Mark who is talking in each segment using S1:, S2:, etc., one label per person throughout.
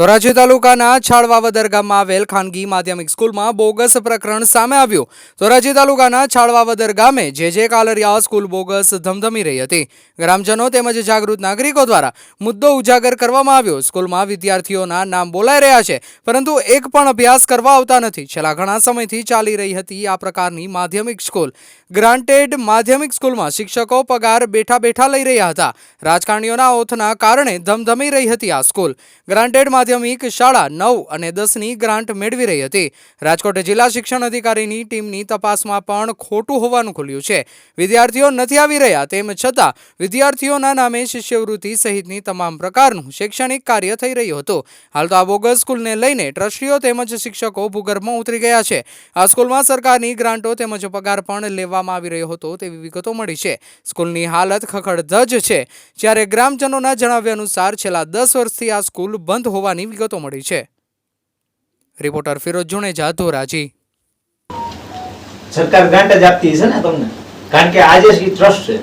S1: ધોરાજી તાલુકાના છાળવાવદર ગામમાં આવેલ ખાનગી માધ્યમિક સ્કૂલમાં બોગસ પ્રકરણ સામે આવ્યું। ધોરાજી તાલુકાના છાળવાવદર ગામે જે કાલરિયા સ્કૂલ બોગસ ધમધમી રહી હતી। ગ્રામજનો તેમજ જાગૃત નાગરિકો દ્વારા મુદ્દો ઉજાગર કરવામાં આવ્યો। સ્કૂલમાં વિદ્યાર્થીઓના નામ બોલાઈ રહ્યા છે, પરંતુ એક પણ અભ્યાસ કરવા આવતા નથી। છેલ્લા ઘણા સમયથી ચાલી રહી હતી આ પ્રકારની માધ્યમિક સ્કૂલ। ગ્રાન્ટેડ માધ્યમિક સ્કૂલમાં શિક્ષકો પગાર બેઠા બેઠા લઈ રહ્યા હતા। રાજકારણીઓના ઓથના કારણે ધમધમી રહી હતી આ સ્કૂલ। ગ્રાન્ટેડ માધ્યમિક શાળા 9 અને 10ની ગ્રાન્ટ મેળવી રહી હતી। રાજકોટ જિલ્લા શિક્ષણ અધિકારીની ટીમની તપાસમાં પણ ખોટું હોવાનું ખુલ્યું છે। વિદ્યાર્થીઓ નથી આવી રહ્યા, તેમ છતાં વિદ્યાર્થીઓના નામે શિષ્યવૃત્તિ સહિતની તમામ પ્રકારનું શૈક્ષણિક કાર્ય થઈ રહ્યું હતું। હાલ તો આ બોગસ સ્કૂલને લઈને ટ્રસ્ટીઓ તેમજ શિક્ષકો ભૂગર્ભમાં ઉતરી ગયા છે। આ સ્કૂલમાં સરકારની ગ્રાન્ટો તેમજ પગાર પણ લેવામાં આવી રહ્યો હતો તેવી વિગતો મળી છે। સ્કૂલની હાલત ખખડધજ છે, જ્યારે ગ્રામજનોના જણાવ્યા અનુસાર છેલ્લા 10 વર્ષથી આ સ્કૂલ બંધ હોવાની વિગતો મળી છે। રિપોર્ટર ફિરોજ જુનેજા, ધોરાજી।
S2: સરકાર ગ્રાન્ટ જ આપતી છે ને તમને, કારણ કે આજે જ ટ્રસ્ટ છે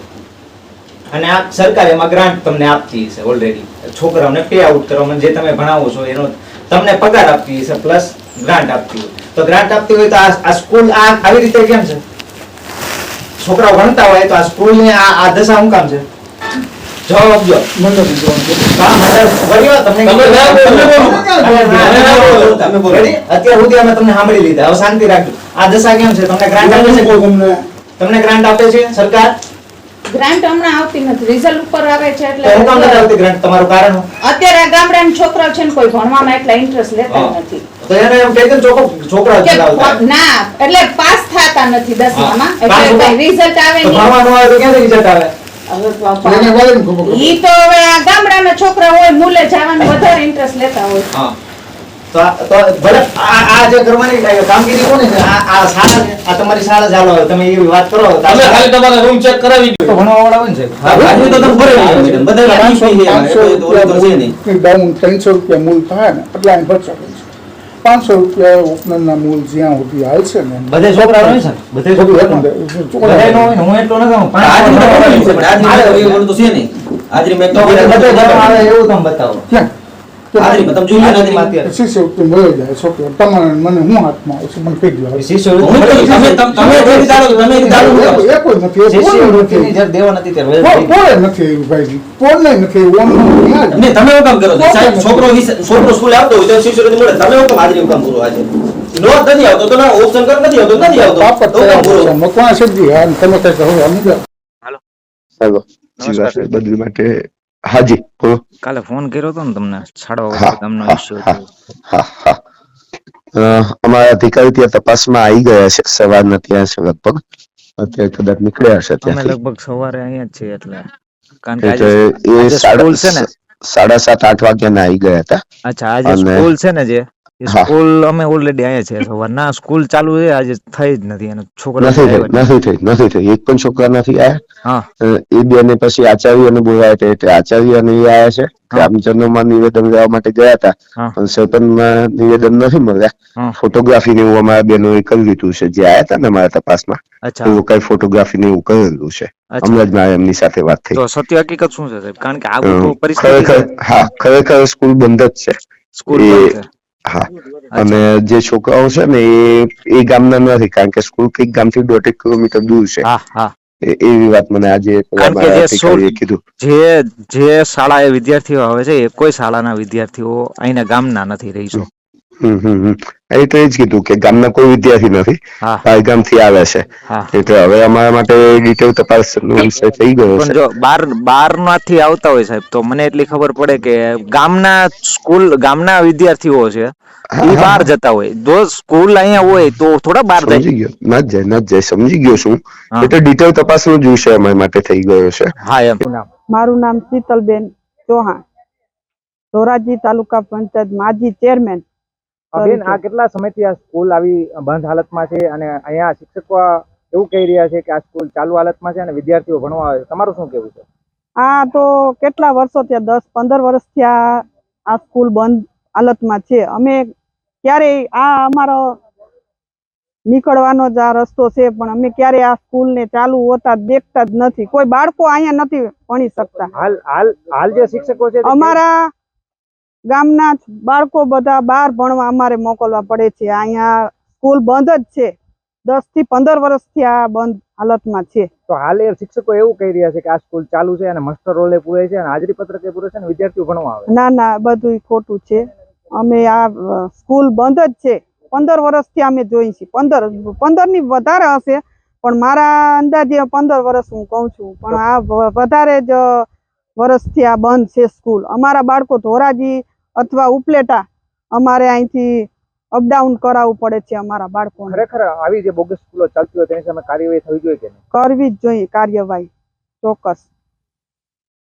S2: અને આ સરકાર એમાં ગ્રાન્ટ તમને આપતી છે ઓલરેડી। છોકરાઓને પે આઉટ કરવામાં જે તમે ભણાવો છો એનો તમને પગાર આપતી છે પ્લસ ગ્રાન્ટ આપતી હોય, તો ગ્રાન્ટ આપતી હોય તો આ સ્કૂલ આવી રીતે કેમ છે? છોકરાઓ ભણતા હોય તો આ સ્કૂલની આ દશા શું કામ છે? જવાબ આપજો। અત્યાર સુધી અમે તમને સાંભળી લીધા, હવે શાંતિ રાખજો। આ દશા કેમ છે? તમને ગ્રાન્ટ આપે છે? તમને ગ્રાન્ટ આપે છે સરકાર?
S3: ગ્રાન્ટ હમણાં આવતી નથી, રિઝલ્ટ ઉપર આવે છે એટલે
S2: હું કામ નથી આવતી ગ્રાન્ટ? તમારું કારણ?
S3: અત્યારે આ ગામડાના છોકરાઓ છે ને કોઈ ભણવામાં એટલા ઇન્ટરેસ્ટ લેતા નથી,
S2: તો એને એમ કહી દે છોકરાઓ
S3: ના એટલે પાસ થતા નથી 10માં, એટલે રિઝલ્ટ આવે
S2: નહીં, ભણવાનું આવે તો ક્યાંથી રિઝલ્ટ આવે?
S3: ઈ તો હવે આ ગામડાના છોકરા હોય મૂલે જવાનું વધારે ઇન્ટરેસ્ટ લેતા હોય।
S2: હા, તો ભલે આ જે કરવાની કામગીરી કોને છે? આ શાળા છે, આ તમારી શાળા ચાલો, તમે એવી વાત કરો,
S4: તમે ખાલી તમારા રૂમ ચેક કરાવી દો,
S2: તો ભણવા વાળા હોય ને સાહેબ।
S4: આજની તો તમે ભરેલી છે મેડમ, બધા 500 છે નહીં,
S5: ડાઉન 300 રૂપિયા મૂલ થાય ને એટલે અહીં બચત છે। 500 રૂપિયા ઓપનરના મૂલ જ્યાં સુધી હાલ છે ને
S2: બધે છોકરા હોય છે, બધે છોકરા બધા નો હોય, હું એટલો ન કહું, પણ
S4: આજની તો ભરેલી છે, પણ આજની તો એવું તો છે નહીં। આજની મેં તો
S2: બધે ભણવા આવે એવું તમે બતાવો।
S4: આજની તમે જોઈ લો આજની માં
S5: શિષ્યવૃત્તિ મળી જાય છોકરા તમારે, મને હું હાથમાં આવે છે મને કહી દો।
S2: શિષ્યવૃત્તિ
S5: એ કોઈ નથી,
S2: શિષ્યવૃત્તિની જર દેવા નથી ત્યારે
S5: કોઈ નથી એવું ભાઈ, કોઈ નથી એવું।
S4: તમે એવું કામ કરો છો સાહેબ, છોકરો સ્કૂલે આવતો હોય તો શિષ્યવૃત્તિ મળે, તમે એવું કામ આજની કામ પૂરો આજે નોટ નથી આવતો તો ના ઓપ્શન કર નથી આવતો, નથી આવતો તો કામ પૂરો
S5: કોણ સબ્જી આ તમે કઈ કહો અમને
S6: હેલો જી બદલી માટે હાજી બોલો।
S7: કાલે ફોન કર્યો હતો ને તમને છાડવા ગામનો ઇશ્યુ હતો।
S6: અમારા અધિકારી ત્યાં તપાસમાં આવી ગયા છે, સવારના ત્યાં છે, લગભગ અત્યારે કદાચ નીકળ્યા છે
S7: અમે
S6: ત્યાંથી।
S7: લગભગ સવારે અહીંયા જ છીએ, એટલે કારણ કે
S6: એટલે
S7: આજે સ્કૂલ છે ને
S6: 7:30-8 વાગ્યાના આવી ગયા હતા।
S7: અચ્છા, આજે સ્કૂલ છે ને જે સ્કૂલ અમે ઓલરેડી અહીંયા છે સવારના, સ્કૂલ ચાલુ છે આજે થઈ જ નથી અને છોકરા
S6: નથી થઈ એક પણ છોકરા નથી
S7: હા
S6: આવ્યા। એ બેને પછી આચાર્યને બોલાયા હતા, આચાર્ય નહીં આવ્યા છે। ગ્રામજનોમાં નિવેદન લેવા માટે ગયા હતા, પણ સરપંચમાં નિવેદન નથી મળ્યા। ફોટોગ્રાફી ને એવું અમારા બેનોએ કરી લીધું છે, જે આવ્યા હતા ને અમારા તપાસમાં એ લોકોએ ફોટોગ્રાફી ને એવું કરેલું છે। હમણાં જ મારે એમની સાથે વાત થઈ।
S7: તો સત્ય હકીકત શું છે સાહેબ? કારણ કે આવું પરિસ્થિતિ
S6: ખરેખર સ્કૂલ બંધ જ છે,
S7: સ્કૂલ બંધ છે।
S6: હા, અને જે છોકરાઓ છે ને એ ગામના નથી, કારણ કે સ્કૂલ કઈક ગામથી 1.5 કિલોમીટર દૂર છે।
S7: હા હા,
S6: એવી વાત મને આજે કીધું।
S7: જે શાળા એ વિદ્યાર્થીઓ આવે છે એ કોઈ શાળાના વિદ્યાર્થીઓ અહીંના ગામના નથી રહીશું।
S6: એ તો એ જ કીધું કે ગામના કોઈ વિદ્યાર્થી નથી, બહાર ગામથી આવે છે। એટલે હવે અમારા માટે ડિટેલ તપાસ વિષય થઈ ગયો છે।
S7: પણ જો બાર માંથી આવતા હોય સાહેબ, તો મને એટલી ખબર પડે કે ગામના વિદ્યાર્થીઓ છે એ બહાર જતા હોય, જો સ્કૂલ અહીંયા હોય તો થોડા બહાર જાય?
S6: સમજી ગયો, ના જાય, સમજી ગયો છું। એટલે ડિટેલ તપાસનો જ વિષય અમારા માટે થઈ ગયો છે।
S7: હા, એમ
S8: મારું નામ શીતલબેન ચૌહાણ, ધોરાજી તાલુકા પંચાયત માજી ચેરમેન।
S9: બેન, આ કેટલા સમયથી આ સ્કૂલ આવી બંધ હાલતમાં છે અને અહીંયા શિક્ષકો એવું કહી રહ્યા છે કે આ સ્કૂલ ચાલુ હાલતમાં છે અને વિદ્યાર્થીઓ ભણવા આવે છે, તમારું શું કહેવું છે?
S8: આ તો કેટલા વર્ષો થયા, 10-15 વર્ષથી આ સ્કૂલ બંધ હાલતમાં છે। અમે ક્યારેય આ અમારો નીકળવાનો જ આ રસ્તો છે, પણ અમે ક્યારે આ સ્કૂલ ને ચાલુ હોતા દેખતા જ નથી। કોઈ બાળકો અહીંયા નથી ભણી શકતા।
S9: હાલ જે શિક્ષકો છે
S8: અમારા ગામના બાળકો બધા બહાર ભણવા અમારે મોકલવા પડે છે. અહીંયા સ્કૂલ બંધ જ છે. 10 થી 15 વર્ષથી આ બંધ હાલતમાં છે.
S9: તો હાલ એ શિક્ષકો એવું કહી રહ્યા છે કે આ સ્કૂલ ચાલુ છે અને માસ્ટર રોલે પૂરે છે અને હાજરી પત્રકે પૂરે છે અને વિદ્યાર્થીઓ ભણવા આવે.
S8: ના ના, બધું ખોટું છે. અમે આ સ્કૂલ બંધ જ છે. 15 વર્ષથી અમે જોઈ છીએ. 15 ની વધારે હશે, પણ મારા અંદાજે 15 વર્ષ હું કહું છું, પણ આ વધારે જ વર્ષથી આ બંધ છે સ્કૂલ. અમારા બાળકો ધોરાજી અથવા ઉપલેટા અમારે અહીંથી અપડાઉન કરાવવું પડે છે અમારા બાળકોને.
S9: ખરેખર આવી જે બોગસ સ્કૂલો ચાલતી હોય તેની સામે કાર્યવાહી થવી જોઈએ કે નહીં?
S8: કરવી જ જોઈએ કાર્યવાહી, ચોક્કસ.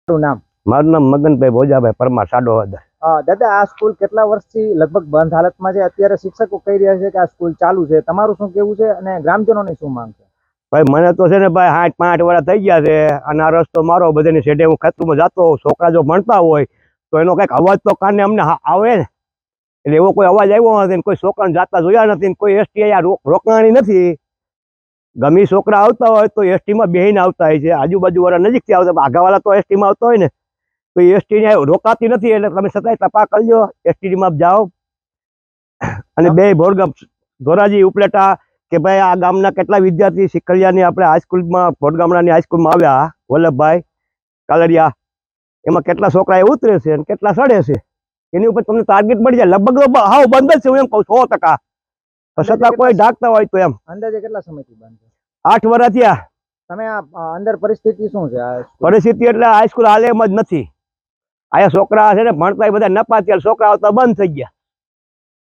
S9: શું નામ?
S10: મારું નામ મગનભાઈ ભોજાભાઈ પરમાર સાડોવદર.
S9: દાદા, આ સ્કૂલ કેટલા વર્ષથી લગભગ બંધ હાલતમાં છે? અત્યારે શિક્ષકો કહી રહ્યા છે કે આ સ્કૂલ ચાલુ છે. તમારું શું કેવું છે અને ગ્રામજનોની શું માંગ છે?
S10: ભાઈ મને તો છે ને ભાઈ 65 વર્ષ થઈ ગયા છે અને આ રસ્તો મારો બધાની શેડે હું ખેતરમાં જતો હોઉં. છોકરા જો ભણતા હોય તો એનો કંઈક અવાજ તો કાને અમને આવે ને, એટલે એવો કોઈ અવાજ આવ્યો નથી, કોઈ છોકરાને જાતા જોયા નથી, કોઈ એસટી અહીંયા રોકાણી નથી. ગમે છોકરા આવતા હોય તો એસટીમાં બેહીને આવતા હોય છે. આજુબાજુ વાળા નજીકથી આવતા, આઘાવાળા તો એસટીમાં આવતા હોય ને તો એસટી રોકાતી નથી. એટલે તમે છતાંય તપા કરજો, એસટીમાં જાઓ. અને બે ભોરગામ ધોરાજી ઉપલેટા કે ભાઈ આ ગામના કેટલા વિદ્યાર્થી શિખલિયાની આપણે હાઈસ્કૂલમાં ભોરગામડાની હાઈસ્કૂલમાં આવ્યા, વલ્લભભાઈ કાલરિયા, એમાં કેટલા છોકરા એ ઉતરે છે અને કેટલા સડે છે એની ઉપર તમને ટાર્ગેટ મળી જાય. લગભગ હાવ બંધ જ છે, હું એમ કહું 100%. છતાં કોઈ ઢાકતા હોય તો એમ.
S9: અંદાજે કેટલા સમયથી બંધ છે?
S10: 8 વર્ષ થયા.
S9: તમે આ અંદર પરિસ્થિતિ શું છે?
S10: પરિસ્થિતિ એટલે હાઈસ્કૂલ હાલે એમ જ નથી. આયા છોકરા છે ને ભણતા બધા નપાત્યા, છોકરા આવતા બંધ થઈ ગયા.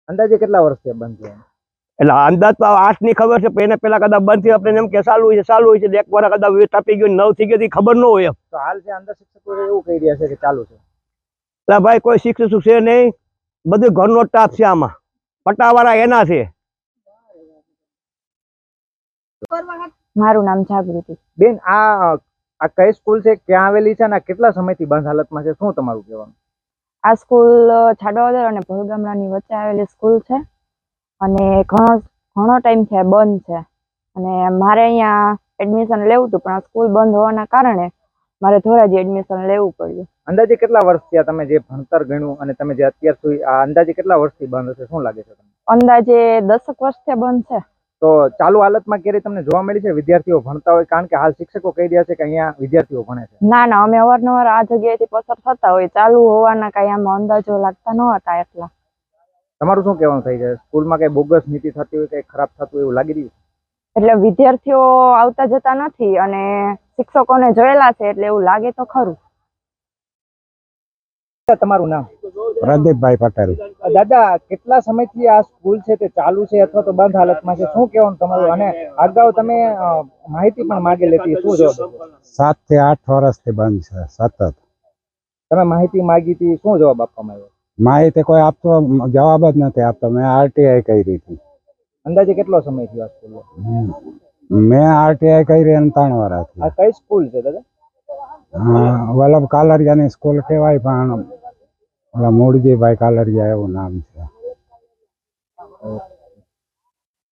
S9: અંદાજે કેટલા વર્ષથી બંધ છે?
S10: એટલે અંદાજ તો 8 ની ખબર છે, પણ એને પેલા કદાચ બંધ થયું આપણે એમ કે ચાલુ છે એક વાર કદાચ 20 ટપી ગયું 9 થઈ ગયું ખબર ન હોય એમ.
S9: તો હાલ જે અંદર શિક્ષકો એવું કહી રહ્યા છે કે ચાલુ છે.
S10: એટલે ભાઈ કોઈ શિક્ષક છે નહીં, બધું ઘરનો સ્ટાફ છે. આમાં પટાવાળા એના છે.
S11: મારું નામ જાગૃતિ.
S9: બેન, આ કઈ સ્કૂલ છે, ક્યાં આવેલી છે અને કેટલા સમયથી બંધ હાલતમાં છે? શું તમારું કહેવાનું?
S11: આ સ્કૂલ છાડોદર અને ભોરગામડાની વચ્ચે આવેલી સ્કૂલ છે અને ઘણો ટાઈમ છે બંધ છે. અને મારે અહીંયા એડમિશન લેવું હતું, પણ આ સ્કૂલ બંધ હોવાના કારણે મારે ધોરાજી એડમિશન લેવું પડ્યું.
S9: અંદાજે કેટલા વર્ષ થયા તમે જે ભણતર ગણ્યું અને તમે જે અત્યાર સુધી આ અંદાજે કેટલા વર્ષથી બંધ હશે? શું લાગે છે તમને?
S11: અંદાજે 10 વર્ષથી બંધ છે.
S9: તો ચાલુ હાલતમાં ક્યારે તમને જોવા મળી છે વિદ્યાર્થીઓ ભણતા હોય? કારણ કે હાલ શિક્ષકો કહી રહ્યા છે કે અહીંયા વિદ્યાર્થીઓ ભણે છે.
S11: ના ના, અમે અવારનવાર આ જગ્યાએથી પસાર થતા હોય, ચાલુ હોવાના કઈ આમાં અંદાજો લાગતા ન હતા એટલા.
S9: તમારું શું કહેવાનું થઈ જાય? સ્કૂલમાં કઈ બોગસ નીતિ થતી હોય, કઈ ખરાબ થતું હોય એવું લાગી રહ્યું?
S11: એટલે વિદ્યાર્થીઓ આવતા જતા નથી અને શિક્ષકોને જોયેલા છે એટલે એવું લાગે તો ખરું.
S9: તમારું નામ?
S12: પ્રદીપભાઈ પટેલ.
S9: દાદા, કેટલા સમયથી આ સ્કૂલ છે તે ચાલુ છે અથવા તો બંધ હાલતમાં છે? શું કહેવાનું તમારું? અને અગાઉ તમે માહિતી પણ માંગેલી હતી, શું જવાબ?
S12: 7 થી 8 વર્ષથી બંધ છે સતત.
S9: તમે માહિતી માંગી હતી, શું જવાબ આપવામાં આવ્યો?
S12: માહિતી કોઈ આપતો જવાબ જ નથી આપતો. મેં આરટીઆઈ કરી હતી.
S9: અંદાજે કેટલો સમય થયો આ સ્કૂલ?
S12: મેં આરટીઆઈ કરી અને 3 વર્ષથી.
S9: આ કઈ સ્કૂલ છે દાદા?
S12: વલ્લભ કાલરિયાની સ્કૂલ કહેવાય, પણ ઓલા મૂળજીભાઈ કાલરિયા એવું નામ છે.